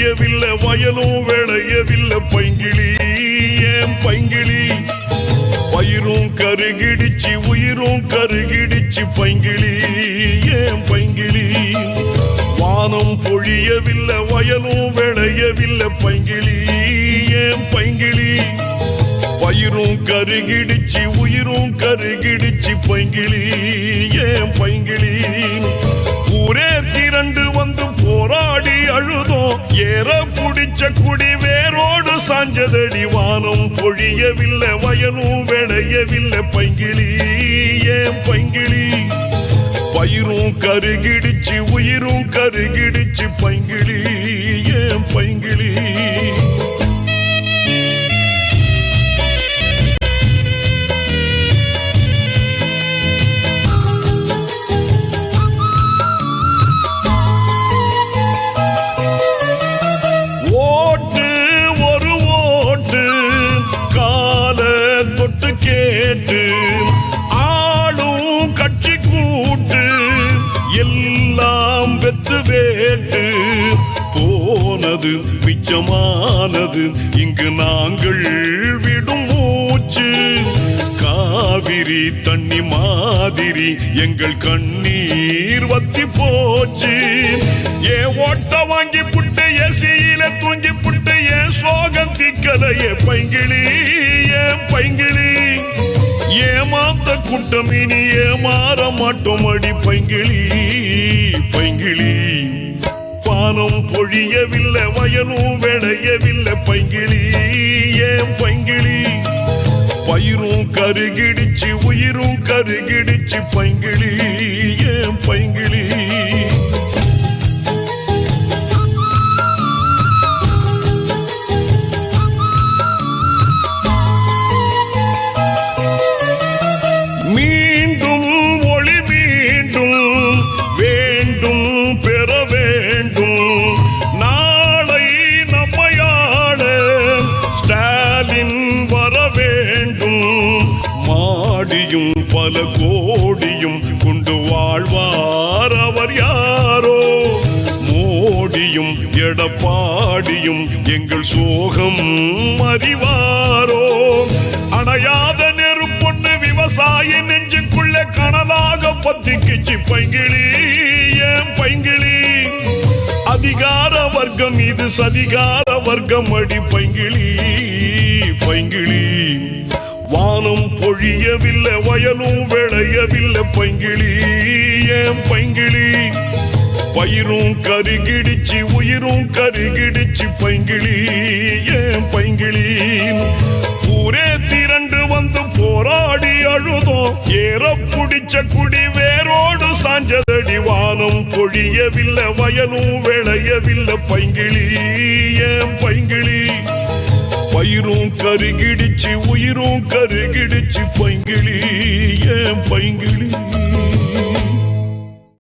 பொழியவில்லை வயலும் விளையவில்லை பைங்கிளி ஏன் பைங்கிளி பயிரும் கருகிடிச்சு உயிரும் கருகிடிச்சு பைங்கிளி ஏன் பைங்கிளி வானம் பொழியவில்லை வயலும் விளையவில்லை பைங்கிளி ஏன் பைங்கிளி பயிரும் கருகிடிச்சு உயிரும் கருகிடிச்சு பைங்கிளி ஏன் பைங்கிளி ஊரே திரண்டு வந்து போராடி அழுதோம் ஏற புடிச்ச குடி வேரோடு சாஞ்சதடி வானம் பொழியவில்லை வயலும் விளையவில்லை பைங்கிளி ஏன் பைங்கிளி பயிரும் கருகிடிச்சு உயிரும் கருகிடிச்சு பைங்கிளி ஏன் பைங்கிளி கேட்டு ஆளும் கட்சி கூட்டு எல்லாம் வெத்து வேட்டு போனது மிச்சமானது இங்கு நாங்கள் விடும் மூச்சு காவிரி தண்ணி மாதிரி எங்கள் கண்ணீர் வத்தி போச்சு ஏ ஓட்ட வாங்கி புட்டு ஏசியில தூங்கி புட்டு ஏன் சோகம் திக்கலையே பைங்கிளி ஏன் பைங்கிளி ஏமாத்த கூட்டம் இனி ஏமாற மாட்டோம் அடி பைங்கிளி பைங்கிளி வானம் பொழியவில்லை வயலும் விளையவில்லை பைங்கிளி ஏன் பைங்கிளி பயிரும் கருகிடிச்சு உயிரும் கருகிடிச்சு பைங்கிளி ஏன் பைங்கிளி பல கோடியும் கொண்டு வாழ்வார் அவர் யாரோ மோடியும் எடப்பாடியும் எங்கள் சோகம் அறிவாரோ அணையாத நெருப்பொண்ணு விவசாயி நெஞ்சுக்குள்ள கனலாக பத்திக்கிச்சு பைங்கிளி ஏன் பைங்கிளி அதிகார வர்க்கம் இது சதிகார வர்க்கம் அடி பைங்கிளி பைங்கிளி வானம் பொழியவில்லை வயலும் விளையவில்லை பைங்கிளி ஏன் பைங்கிளி பயிரும் கருகிடிச்சு உயிரும் கருகிடிச்சு பைங்கிளி ஏன் பைங்கிளி ஊரே திரண்டு வந்து போராடி அழுதோம் ஏற புடிச்ச குடி வேரோடு சாஞ்சதடி வானம் பொழியவில்லை வயலும் விளையவில்லை பைங்கிளி ஏன் பைங்கிளி